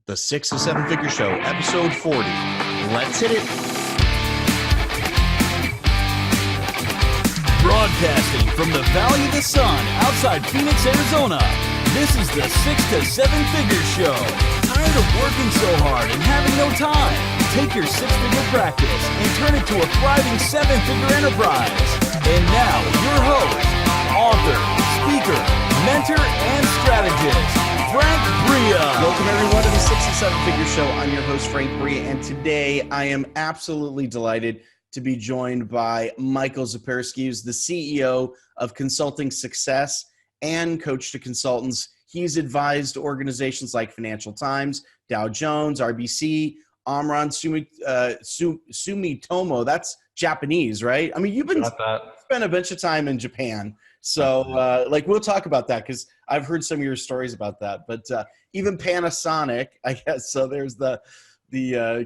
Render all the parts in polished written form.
The 6 to 7 Figure Show, episode 40. Let's hit it. Broadcasting from the Valley of the Sun outside Phoenix, Arizona. This is the 6 to 7 Figure Show. Tired of working so hard and having no time? Take your six-figure practice and turn it to a thriving seven-figure enterprise. And now, your host, author, speaker, mentor, and strategist, Frank Bria. Welcome everyone to the 6 to 7 Figure Show. I'm your host, Frank Bria, and today I am absolutely delighted to be joined by Michael Zipursky, who's the CEO of Consulting Success and coach to consultants. He's advised organizations like Financial Times, Dow Jones, RBC, Omron, Sumitomo. That's Japanese, right? I mean, you've been spent a bunch of time in Japan. So we'll talk about that because I've heard some of your stories about that. But even Panasonic, I guess, so there's the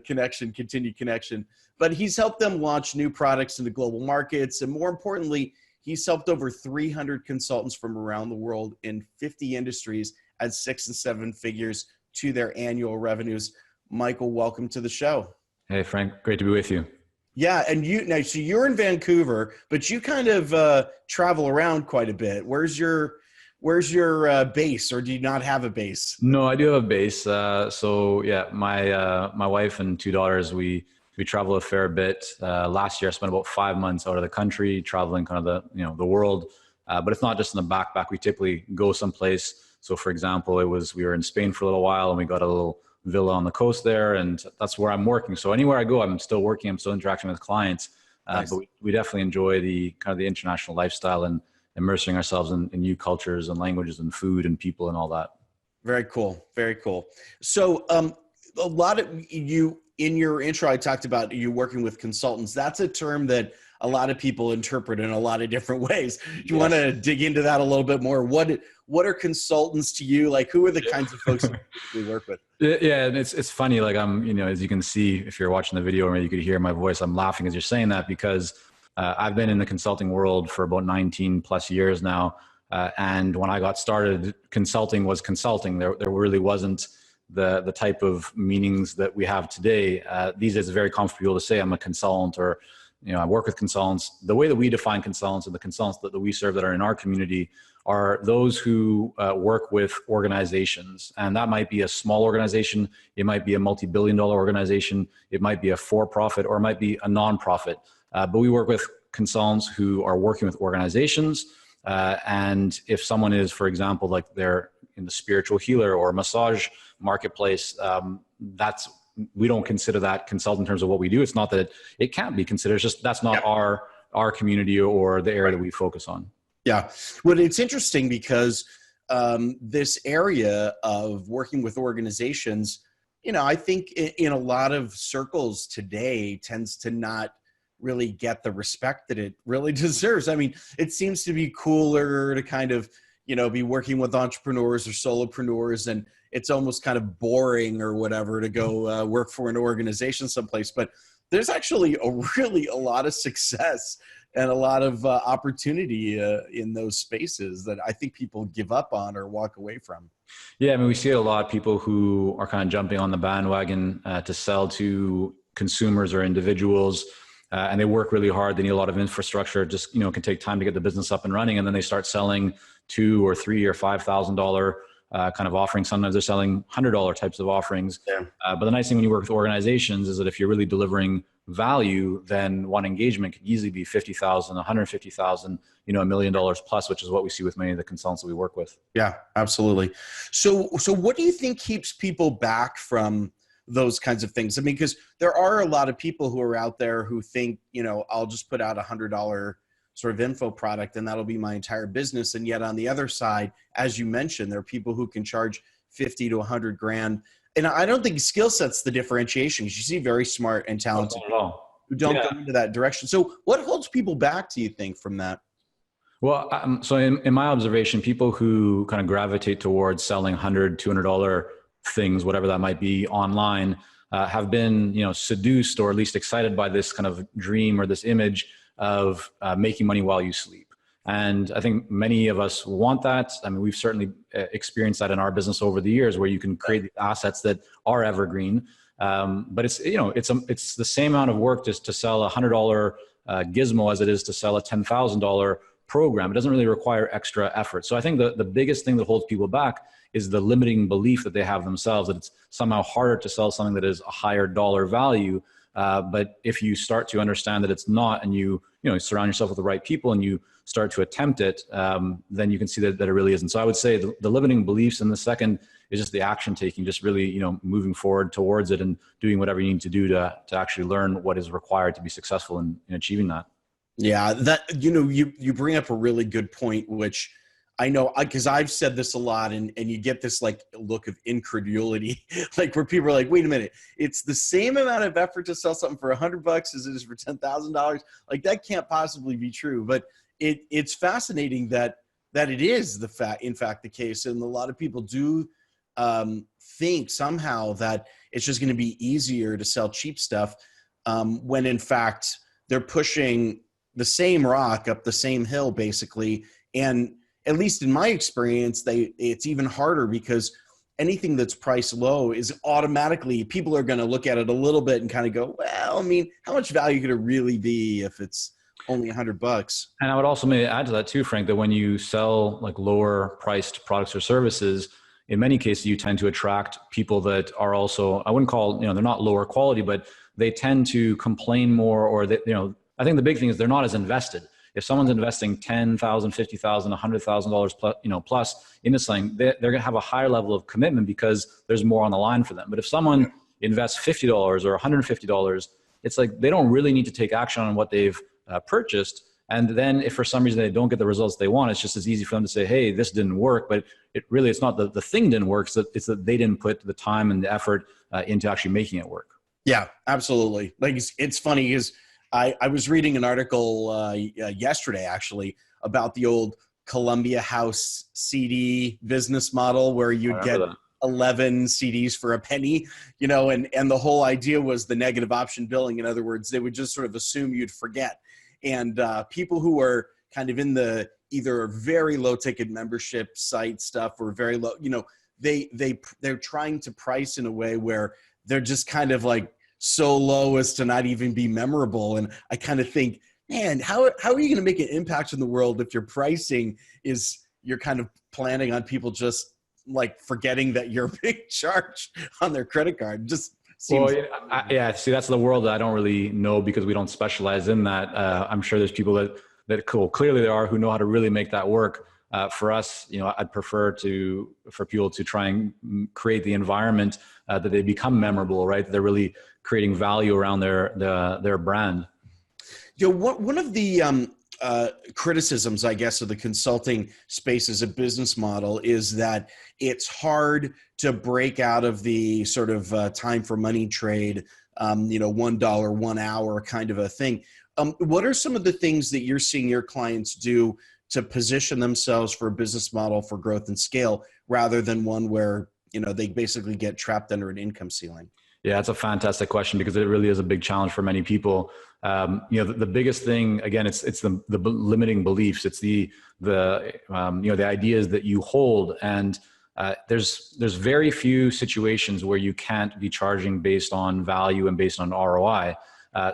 continued connection. But he's helped them launch new products into global markets. And more importantly, he's helped over 300 consultants from around the world in 50 industries at 6 and 7 figures to their annual revenues. Michael, welcome to the show. Hey, Frank. Great to be with you. Yeah, and so you're in Vancouver, but you kind of travel around quite a bit. Where's your base, or do you not have a base? No, I do have a base. So yeah, my wife and two daughters, we travel a fair bit. Last year, I spent about 5 months out of the country, traveling kind of the world. But it's not just in the backpack. We typically go someplace. So for example, we were in Spain for a little while, and we got a little villa on the coast there, and that's where I'm working. So anywhere I go, I'm still working, I'm still interacting with clients. Nice. But we definitely enjoy the kind of the international lifestyle and immersing ourselves in new cultures and languages and food and people and all that. Very cool. Very cool. So a lot of you, in your intro, I talked about you working with consultants. That's a term that a lot of people interpret in a lot of different ways. You want to dig into that a little bit more? What are consultants to you? Like, who are the kinds of folks you work with? Yeah, and it's funny. Like as you can see, if you're watching the video, or maybe you could hear my voice, I'm laughing as you're saying that because I've been in the consulting world for about 19 plus years now. And when I got started, consulting was consulting. There really wasn't the type of meanings that we have today. These days, it's very comfortable to say I'm a consultant, or I work with consultants. The way that we define consultants, and the consultants that we serve that are in our community, are those who work with organizations. And that might be a small organization. It might be a multi-billion-dollar organization. It might be a for-profit, or it might be a non-profit. But we work with consultants who are working with organizations. And if someone is, for example, like they're in the spiritual healer or massage marketplace, we don't consider that consult in terms of what we do. It's not that it can't be considered. It's just that's not our community or the area that we focus on. Yeah. Well, it's interesting because this area of working with organizations, I think in a lot of circles today tends to not really get the respect that it really deserves. I mean, it seems to be cooler to kind of, be working with entrepreneurs or solopreneurs, and it's almost kind of boring or whatever to go work for an organization someplace. But there's actually a lot of success and a lot of opportunity in those spaces that I think people give up on or walk away from. Yeah, I mean, we see a lot of people who are kind of jumping on the bandwagon to sell to consumers or individuals, and they work really hard. They need a lot of infrastructure. Just can take time to get the business up and running, and then they start selling $2,000 or $3,000 or $5,000 kind of offerings. Sometimes they're selling $100 types of offerings. Yeah. But the nice thing when you work with organizations is that if you're really delivering value, then one engagement could easily be $50,000, $150,000, $1 million plus, which is what we see with many of the consultants that we work with. Yeah, absolutely. So what do you think keeps people back from those kinds of things? I mean, because there are a lot of people who are out there who think, I'll just put out $100 sort of info product and that'll be my entire business. And yet on the other side, as you mentioned, there are people who can charge 50 to 100 grand. And I don't think skill set's the differentiation, because you see very smart and talented people who don't go into that direction. So what holds people back, do you think, from that? Well, so in my observation, people who kind of gravitate towards selling $100, $200 things, whatever that might be, online, have been, seduced or at least excited by this kind of dream or this image of making money while you sleep. And I think many of us want that. I mean, we've certainly experienced that in our business over the years, where you can create assets that are evergreen. But it's, it's the same amount of work just to sell $100 gizmo as it is to sell a $10,000 program. It doesn't really require extra effort. So I think the biggest thing that holds people back is the limiting belief that they have themselves, that it's somehow harder to sell something that is a higher dollar value. But if you start to understand that it's not, and you surround yourself with the right people and you start to attempt it, then you can see that it really isn't. So I would say the limiting beliefs, and the second is just the action taking, just really, moving forward towards it and doing whatever you need to do to actually learn what is required to be successful in achieving that. Yeah, that, you bring up a really good point, which I know, because I've said this a lot, and you get this like look of incredulity, like where people are like, wait a minute, it's the same amount of effort to sell something for $100 as it is for $10,000. Like that can't possibly be true. But it's fascinating that it is in fact the case. And a lot of people do think somehow that it's just going to be easier to sell cheap stuff, when in fact they're pushing the same rock up the same hill basically. And at least in my experience, it's even harder, because anything that's priced low is automatically, people are going to look at it a little bit and kind of go, well, I mean, how much value could it really be if it's only $100? And I would also maybe add to that too, Frank, that when you sell like lower priced products or services, in many cases, you tend to attract people that are also, I wouldn't call, they're not lower quality, but they tend to complain more, or that, I think the big thing is they're not as invested. If someone's investing $10,000, $50,000, $100,000 plus, plus into something, they're going to have a higher level of commitment because there's more on the line for them. But if someone invests $50 or $150, it's like they don't really need to take action on what they've purchased. And then if for some reason they don't get the results they want, it's just as easy for them to say, hey, this didn't work. But it's not the thing didn't work. It's that they didn't put the time and the effort into actually making it work. Yeah, absolutely. Like it's funny because I was reading an article yesterday actually about the old Columbia House CD business model, where you'd get 11 CDs for a penny, and the whole idea was the negative option billing. In other words, they would just sort of assume you'd forget. And people who are kind of in the either very low ticket membership site stuff or very low, they're trying to price in a way where they're just kind of like so low as to not even be memorable. And I kind of think, man, how are you going to make an impact in the world if your pricing is, you're kind of planning on people just like forgetting that you're being charged on their credit card? Just seems. Well, yeah. See, that's the world that I don't really know, because we don't specialize in that. I'm sure there's people that clearly there are who know how to really make that work. For us, I'd prefer for people to try and create the environment that they become memorable, right? They're really creating value around their brand. One of the criticisms, I guess, of the consulting space as a business model is that it's hard to break out of the sort of time for money trade, $1, 1 hour kind of a thing. What are some of the things that you're seeing your clients do to position themselves for a business model for growth and scale, rather than one where, they basically get trapped under an income ceiling? Yeah, that's a fantastic question, because it really is a big challenge for many people. The biggest thing, again, it's the limiting beliefs. It's the ideas that you hold. And there's very few situations where you can't be charging based on value and based on ROI.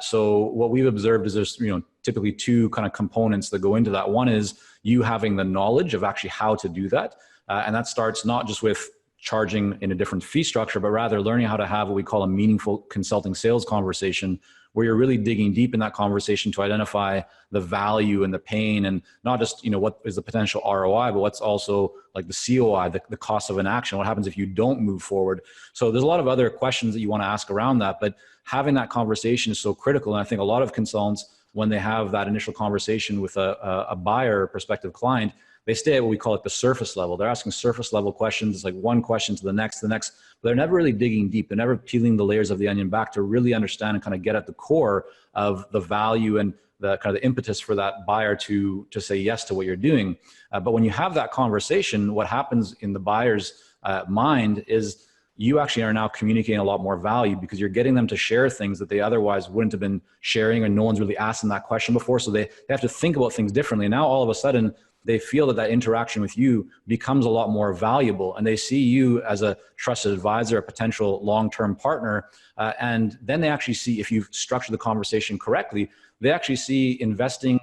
So what we've observed is there's, typically two kind of components that go into that. One is you having the knowledge of actually how to do that. And that starts not just with charging in a different fee structure, but rather learning how to have what we call a meaningful consulting sales conversation, where you're really digging deep in that conversation to identify the value and the pain, and not just, what is the potential ROI, but what's also like the COI, the cost of an action. What happens if you don't move forward? So there's a lot of other questions that you want to ask around that, but having that conversation is so critical. And I think a lot of consultants, when they have that initial conversation with a buyer or prospective client, they stay at what we call it the surface level. They're asking surface level questions. It's like one question to the next, but they're never really digging deep. They're never peeling the layers of the onion back to really understand and kind of get at the core of the value and the kind of the impetus for that buyer to say yes to what you're doing. But when you have that conversation, what happens in the buyer's mind is you actually are now communicating a lot more value because you're getting them to share things that they otherwise wouldn't have been sharing, and no one's really asked them that question before. So they have to think about things differently. And now all of a sudden they feel that interaction with you becomes a lot more valuable, and they see you as a trusted advisor, a potential long-term partner. And then they actually see, if you've structured the conversation correctly, they actually see investing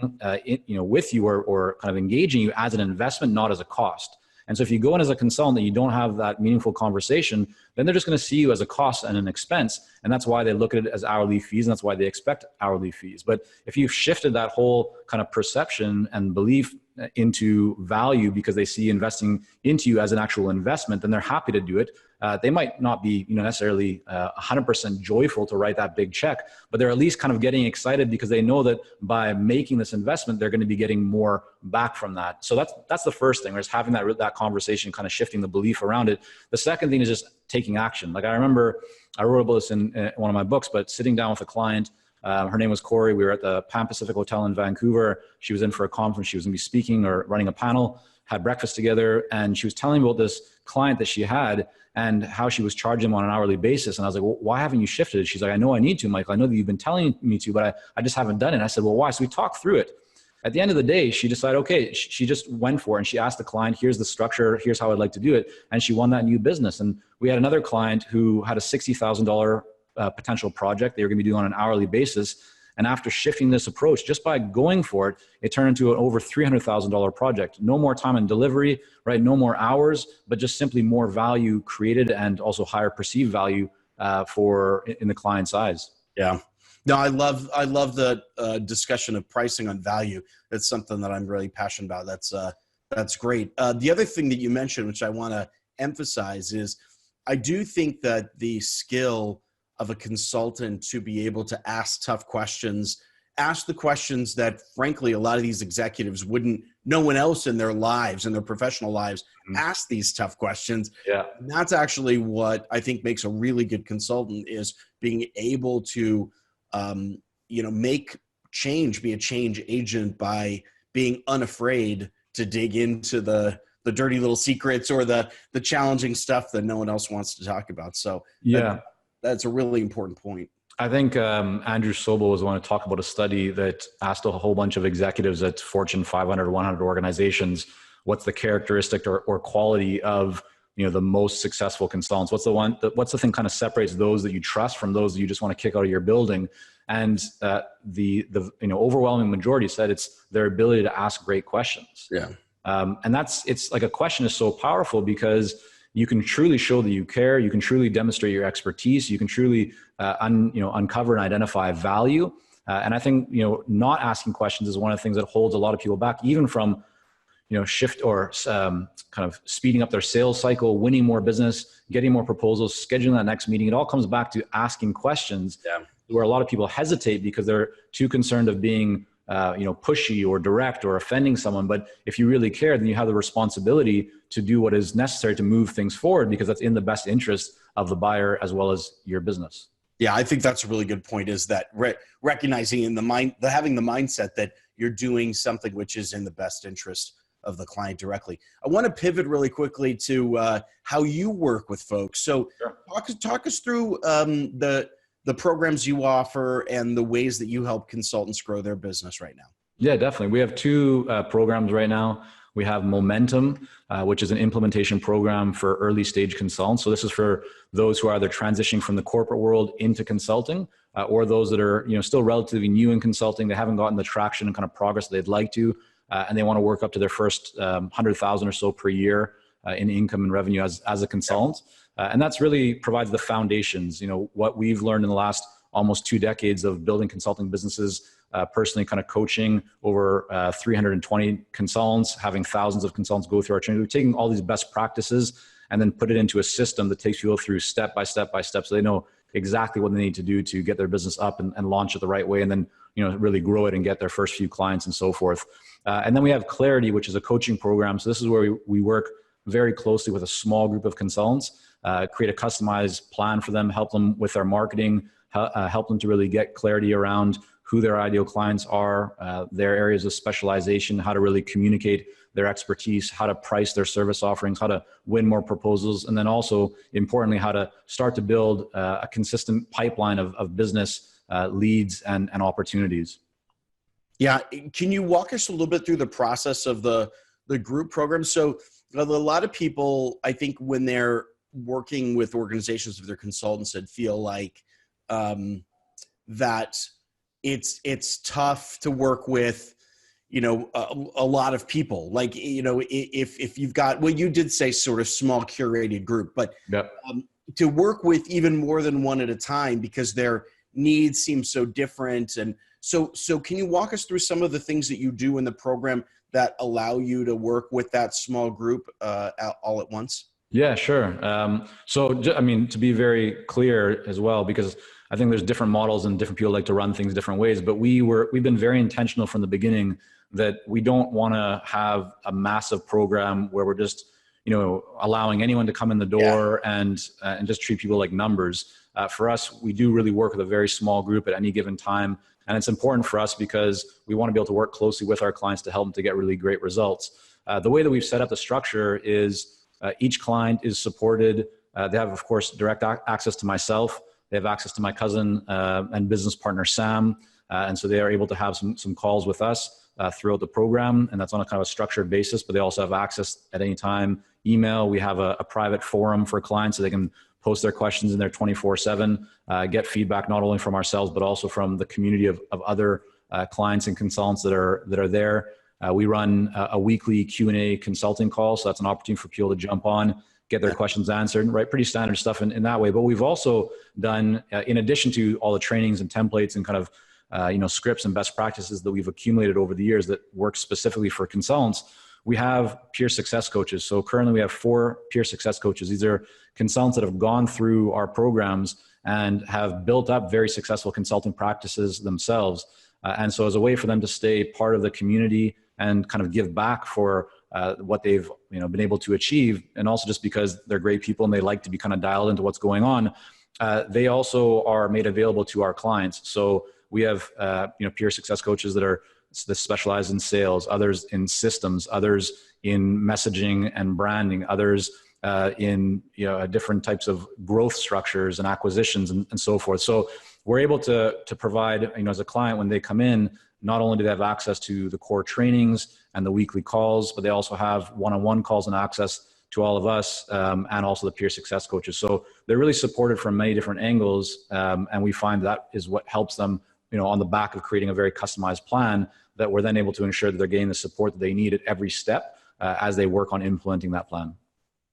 with you or kind of engaging you as an investment, not as a cost. And so if you go in as a consultant and you don't have that meaningful conversation, then they're just going to see you as a cost and an expense. And that's why they look at it as hourly fees, and that's why they expect hourly fees. But if you've shifted that whole kind of perception and belief into value because they see investing into you as an actual investment, then they're happy to do it. They might not be necessarily 100% joyful to write that big check, but they're at least kind of getting excited because they know that by making this investment, they're going to be getting more back from that. So that's the first thing, is having that conversation, kind of shifting the belief around it. The second thing is just taking action. Like I remember I wrote about this in one of my books, but sitting down with a client, her name was Corey. We were at the Pan Pacific Hotel in Vancouver. She was in for a conference. She was going to be speaking or running a panel, had breakfast together. And she was telling me about this client that she had and how she was charging them on an hourly basis. And I was like, well, why haven't you shifted? She's like, I know I need to, Michael. I know that you've been telling me to, but I just haven't done it. And I said, well, why? So we talked through it. At the end of the day, she decided, okay, she just went for it. And she asked the client, here's the structure, here's how I'd like to do it. And she won that new business. And we had another client who had a $60,000 potential project they were going to be doing on an hourly basis. And after shifting this approach, just by going for it, it turned into an over $300,000 project. No more time and delivery, right? No more hours, but just simply more value created and also higher perceived value in the client's eyes. Yeah. No, I love the discussion of pricing on value. That's something that I'm really passionate about. That's great. The other thing that you mentioned, which I want to emphasize, is I do think that the skill of a consultant to be able to ask tough questions, ask the questions that frankly a lot of these executives no one else in their lives, in their professional lives, ask these tough questions. Yeah. And that's actually what I think makes a really good consultant, is being able to make change, be a change agent by being unafraid to dig into the dirty little secrets or the challenging stuff that no one else wants to talk about. So yeah. That's a really important point. I think Andrew Sobel was one to talk about a study that asked a whole bunch of executives at Fortune 500, 100 organizations, what's the characteristic or quality of the most successful consultants? What's the thing kind of separates those that you trust from those that you just want to kick out of your building? And the overwhelming majority said it's their ability to ask great questions. Yeah. And it's like, a question is so powerful because you can truly show that you care. You can truly demonstrate your expertise. You can truly uncover and identify value. And I think not asking questions is one of the things that holds a lot of people back, even from shift or kind of speeding up their sales cycle, winning more business, getting more proposals, scheduling that next meeting. It all comes back to asking questions. Yeah. Where a lot of people hesitate because they're too concerned of being pushy or direct or offending someone. But if you really care, then you have the responsibility to do what is necessary to move things forward, because that's in the best interest of the buyer as well as your business. Yeah, I think that's a really good point, is that recognizing having the mindset that you're doing something which is in the best interest of the client directly. I want to pivot really quickly to how you work with folks. So Sure. talk us through the programs you offer and the ways that you help consultants grow their business right now. Yeah, definitely. We have two programs right now. We have Momentum, which is an implementation program for early stage consultants. So this is for those who are either transitioning from the corporate world into consulting, or those that are still relatively new in consulting. They haven't gotten the traction and kind of progress they'd like to, and they want to work up to their first 100,000 or so per year in income and revenue as a consultant. And that's really provides the foundations. What we've learned in the last almost 2 decades of building consulting businesses, personally kind of coaching over 320 consultants, having thousands of consultants go through our training. We're taking all these best practices and then put it into a system that takes people through step by step by step, so they know exactly what they need to do to get their business up and launch it the right way, and then really grow it and get their first few clients and so forth. And then we have Clarity, which is a coaching program. So this is where we work very closely with a small group of consultants, create a customized plan for them, help them with their marketing, help them to really get clarity around who their ideal clients are, their areas of specialization, how to really communicate their expertise, how to price their service offerings, how to win more proposals, and then also, importantly, how to start to build a consistent pipeline of business leads and opportunities. Yeah. Can you walk us a little bit through the process of the group program? So a lot of people, I think, when they're working with organizations, if they're consultants, that feel like that it's tough to work with, a lot of people. Like, if you've got, well, you did say sort of small curated group, but Yep. To work with even more than one at a time because their needs seem so different. And so can you walk us through some of the things that you do in the program that allow you to work with that small group all at once? Yeah, sure. To be very clear as well, because I think there's different models and different people like to run things different ways, but we've been very intentional from the beginning that we don't want to have a massive program where we're just, allowing anyone to come in the door and just treat people like numbers. For us, we do really work with a very small group at any given time. And it's important for us because we want to be able to work closely with our clients to help them to get really great results. The way that we've set up the structure is each client is supported. They have, of course, direct access to myself. They have access to my cousin and business partner, Sam. And so they are able to have some calls with us throughout the program. And that's on a kind of a structured basis, but they also have access at any time. Email, we have a private forum for clients so they can post their questions in there 24/7, get feedback not only from ourselves, but also from the community of other clients and consultants that are there. We run a weekly Q&A consulting call. So that's an opportunity for people to jump on, get their questions answered, right? Pretty standard stuff in that way. But we've also done, in addition to all the trainings and templates and kind of, scripts and best practices that we've accumulated over the years that work specifically for consultants, we have peer success coaches. So currently we have 4 peer success coaches. These are consultants that have gone through our programs and have built up very successful consulting practices themselves. And so as a way for them to stay part of the community and kind of give back for what they've been able to achieve, and also just because they're great people and they like to be kind of dialed into what's going on, they also are made available to our clients. So we have peer success coaches that specialize in sales, others in systems, others in messaging and branding, others in different types of growth structures and acquisitions and so forth. So we're able to provide, as a client, when they come in, not only do they have access to the core trainings and the weekly calls, but they also have one-on-one calls and access to all of us and also the peer success coaches. So they're really supported from many different angles. And we find that is what helps them, on the back of creating a very customized plan that we're then able to ensure that they're getting the support that they need at every step as they work on implementing that plan.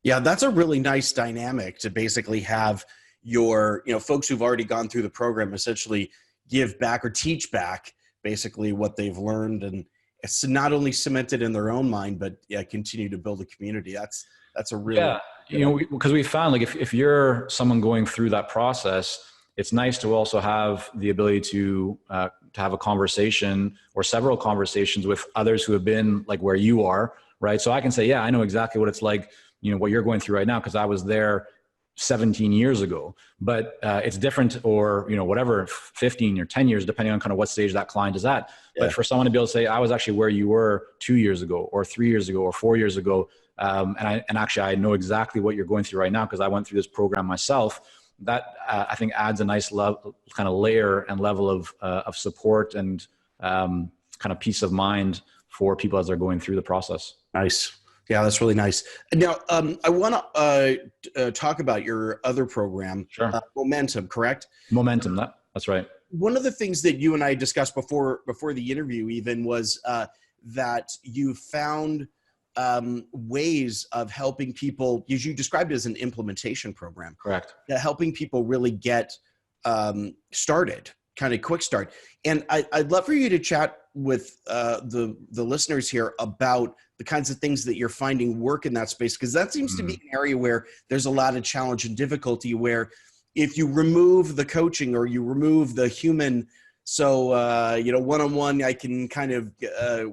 Yeah, that's a really nice dynamic to basically have your, folks who've already gone through the program essentially give back or teach back basically what they've learned, and it's not only cemented in their own mind, but continue to build a community. That's a really because we found, like, if you're someone going through that process, it's nice to also have the ability to have a conversation or several conversations with others who have been like where you are, right? So I can say, yeah, I know exactly what it's like, what you're going through right now, because I was there 17 years ago, but it's different, or, whatever, 15 or 10 years, depending on kind of what stage that client is at. Yeah. But for someone to be able to say, I was actually where you were 2 years ago or 3 years ago or 4 years ago. And actually I know exactly what you're going through right now, because I went through this program myself. That I think adds a nice kind of layer and level of support and kind of peace of mind for people as they're going through the process. Nice. Yeah, that's really nice. Now, I want to talk about your other program, Sure. Momentum, correct? Momentum, that's right. One of the things that you and I discussed before the interview even was that you found ways of helping people, as you described it as an implementation program. Correct. Helping people really get started, kind of quick start. And I'd love for you to chat with the listeners here about the kinds of things that you're finding work in that space, because that seems to be an area where there's a lot of challenge and difficulty, where if you remove the coaching or you remove the human, so one-on-one, I can kind of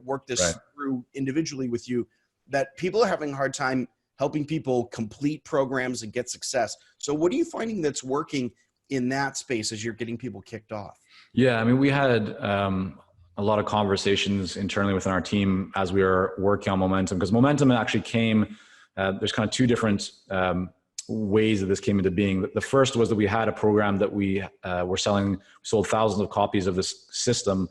work this through individually with you, that people are having a hard time helping people complete programs and get success. So what are you finding that's working in that space as you're getting people kicked off? Yeah, I mean, we had a lot of conversations internally within our team as we were working on momentum, because momentum actually came, there's kind of two different ways that this came into being. The first was that we had a program that we were selling, sold thousands of copies of this system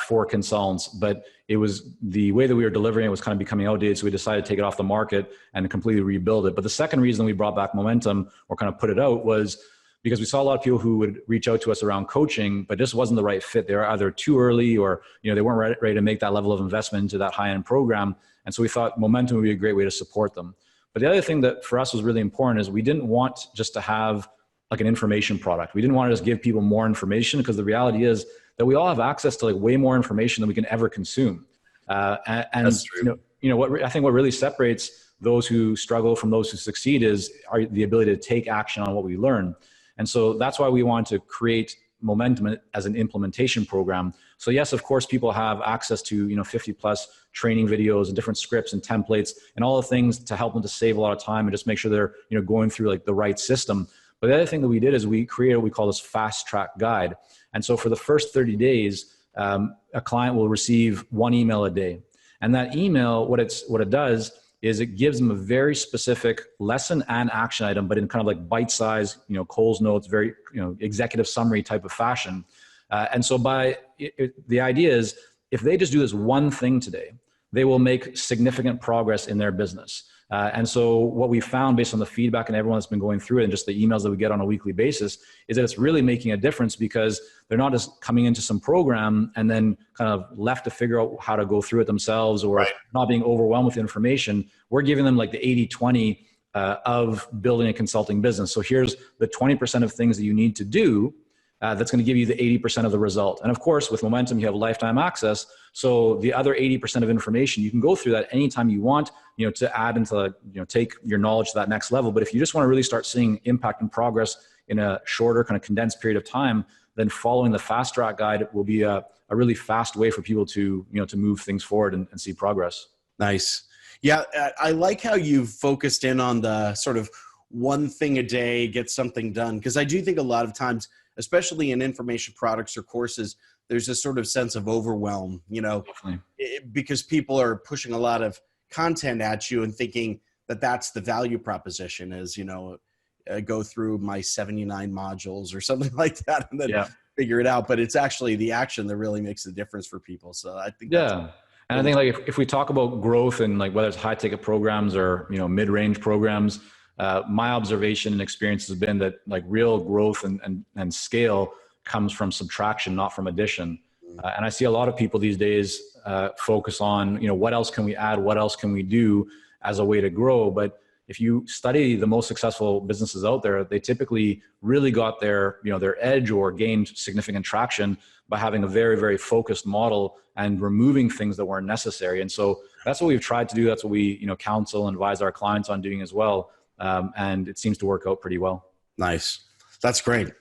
for consultants, but it was the way that we were delivering it was kind of becoming outdated. So we decided to take it off the market and completely rebuild it. But the second reason we brought back momentum or kind of put it out was because we saw a lot of people who would reach out to us around coaching, but this wasn't the right fit. They were either too early or, they weren't ready to make that level of investment into that high-end program. And so we thought momentum would be a great way to support them. But the other thing that for us was really important is we didn't want just to have like an information product. We didn't want to just give people more information, because the reality is that we all have access to like way more information than we can ever consume. And That's true. What I think what really separates those who struggle from those who succeed is the ability to take action on what we learn. And so that's why we want to create momentum as an implementation program. So yes, of course, people have access to 50 plus training videos and different scripts and templates and all the things to help them to save a lot of time and just make sure they're going through like the right system. But the other thing that we did is we created what we call this fast track guide. And so for the first 30 days, a client will receive one email a day. And that email, what it does is it gives them a very specific lesson and action item, but in kind of like bite-sized, Cole's notes, very, executive summary type of fashion. And so the idea is if they just do this one thing today, they will make significant progress in their business. And so what we found based on the feedback and everyone that's been going through it and just the emails that we get on a weekly basis is that it's really making a difference, because they're not just coming into some program and then kind of left to figure out how to go through it themselves, or not being overwhelmed with information. We're giving them like the 80-20 of building a consulting business. So here's the 20% of things that you need to do that's going to give you the 80% of the result. And of course, with momentum, you have lifetime access. So the other 80% of information, you can go through that anytime you want, to add into, take your knowledge to that next level. But if you just want to really start seeing impact and progress in a shorter kind of condensed period of time, then following the fast track guide will be a really fast way for people to, to move things forward and see progress. Nice. Yeah. I like how you've focused in on the sort of one thing a day, get something done. Because I do think a lot of times, especially in information products or courses, there's a sort of sense of overwhelm, because people are pushing a lot of content at you and thinking that that's the value proposition is, go through my 79 modules or something like that and then figure it out. But it's actually the action that really makes the difference for people. So I think and I think like if we talk about growth and like whether it's high ticket programs or, mid-range programs, my observation and experience has been that like real growth and scale comes from subtraction, not from addition. And I see a lot of people these days focus on, what else can we add? What else can we do as a way to grow? But if you study the most successful businesses out there, they typically really got their edge or gained significant traction by having a very, very focused model and removing things that weren't necessary. And so that's what we've tried to do. That's what we, counsel and advise our clients on doing as well. And it seems to work out pretty well. Nice. That's great.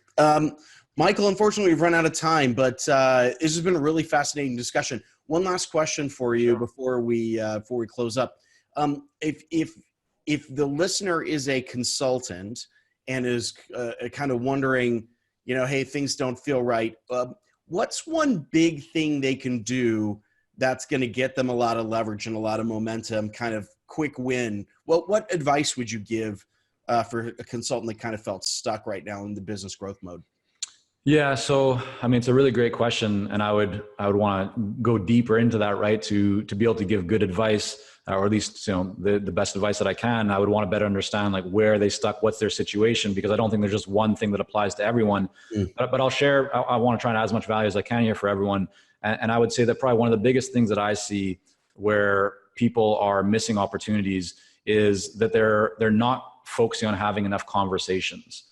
Michael, unfortunately, we've run out of time, but this has been a really fascinating discussion. One last question for you before we close up. If the listener is a consultant and is kind of wondering, hey, things don't feel right, what's one big thing they can do that's going to get them a lot of leverage and a lot of momentum, kind of quick win? What advice would you give for a consultant that kind of felt stuck right now in the business growth mode? Yeah. So, I mean, it's a really great question, and I would want to go deeper into that, right? To be able to give good advice, or at least, the best advice that I can. I would want to better understand like where they stuck, what's their situation, because I don't think there's just one thing that applies to everyone. But I'll share. I want to try and add as much value as I can here for everyone. And I would say that probably one of the biggest things that I see where people are missing opportunities is that they're not focusing on having enough conversations.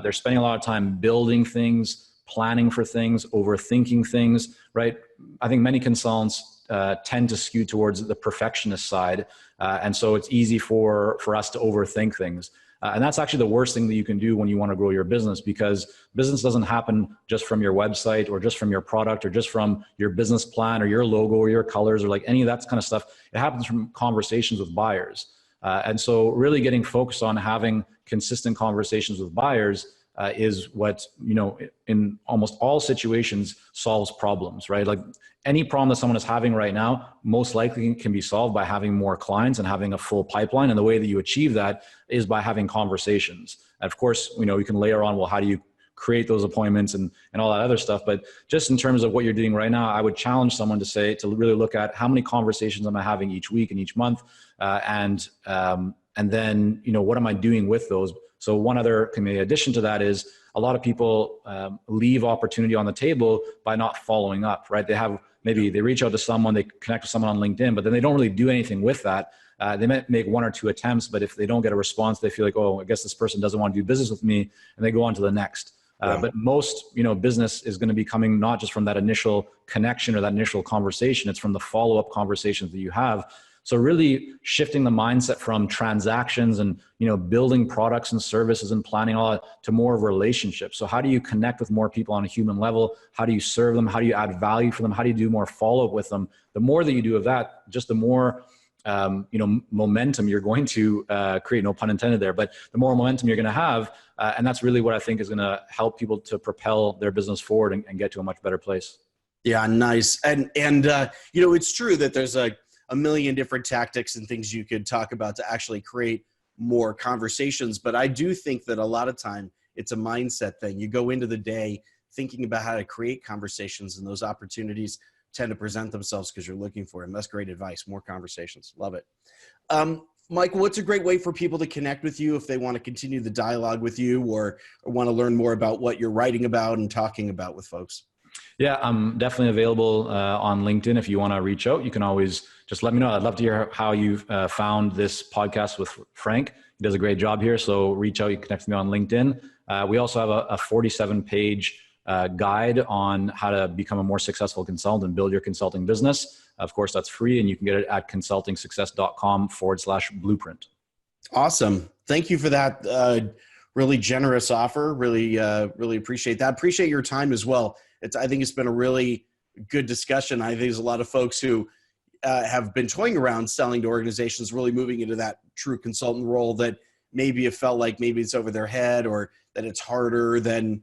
They're spending a lot of time building things, planning for things, overthinking things, right? I think many consultants tend to skew towards the perfectionist side. And so it's easy for us to overthink things. And that's actually the worst thing that you can do when you want to grow your business, because business doesn't happen just from your website or just from your product or just from your business plan or your logo or your colors or like any of that kind of stuff. It happens from conversations with buyers. And so really getting focused on having consistent conversations with buyers is what, in almost all situations solves problems, right? Like any problem that someone is having right now, most likely can be solved by having more clients and having a full pipeline. And the way that you achieve that is by having conversations. And of course, you can layer on, well, how do you create those appointments and all that other stuff. But just in terms of what you're doing right now, I would challenge someone to really look at how many conversations am I having each week and each month, and then what am I doing with those. So one other addition to that is a lot of people leave opportunity on the table by not following up, right? Maybe they reach out to someone, they connect with someone on LinkedIn, but then they don't really do anything with that. They might make one or two attempts, but if they don't get a response, they feel like, oh, I guess this person doesn't want to do business with me, and they go on to the next. But most, business is going to be coming not just from that initial connection or that initial conversation, it's from the follow-up conversations that you have. So really shifting the mindset from transactions and, building products and services and planning all that to more of relationships. So how do you connect with more people on a human level? How do you serve them? How do you add value for them? How do you do more follow-up with them? The more that you do of that, just the more momentum you're going to create, no pun intended there, but the more momentum you're going to have. And that's really what I think is going to help people to propel their business forward and get to a much better place. Yeah, nice. And it's true that there's a million different tactics and things you could talk about to actually create more conversations. But I do think that a lot of time it's a mindset thing. You go into the day thinking about how to create conversations, and those opportunities tend to present themselves because you're looking for them. That's great advice. More conversations. Love it. Michael, what's a great way for people to connect with you if they want to continue the dialogue with you or want to learn more about what you're writing about and talking about with folks? Yeah, I'm definitely available on LinkedIn. If you want to reach out, you can always just let me know. I'd love to hear how you've found this podcast with Frank. He does a great job here. So reach out, you connect with me on LinkedIn. We also have a 47-page guide on how to become a more successful consultant and build your consulting business. Of course, that's free, and you can get it at consultingsuccess.com/blueprint. Awesome. Thank you for that really generous offer. Really appreciate that. Appreciate your time as well. I think it's been a really good discussion. I think there's a lot of folks who have been toying around selling to organizations, really moving into that true consultant role that maybe have felt like maybe it's over their head or that it's harder than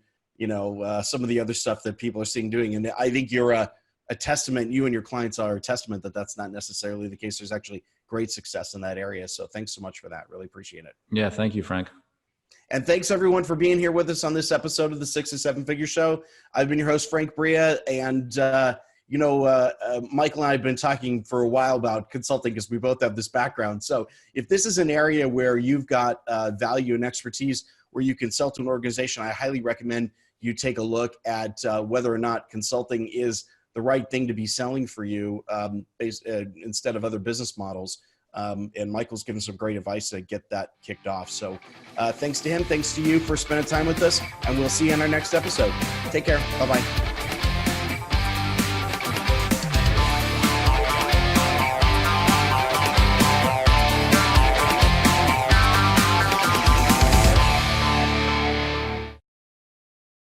some of the other stuff that people are seeing doing. And I think you're a testament, you and your clients are a testament that that's not necessarily the case. There's actually great success in that area. So thanks so much for that. Really appreciate it. Yeah. Thank you, Frank. And thanks everyone for being here with us on this episode of the 6 to 7 Figure Show. I've been your host, Frank Bria. And, Michael and I have been talking for a while about consulting because we both have this background. So if this is an area where you've got value and expertise where you consult to an organization, I highly recommend you take a look at whether or not consulting is the right thing to be selling for you instead of other business models. And Michael's given some great advice to get that kicked off. So thanks to him. Thanks to you for spending time with us. And we'll see you in our next episode. Take care. Bye-bye.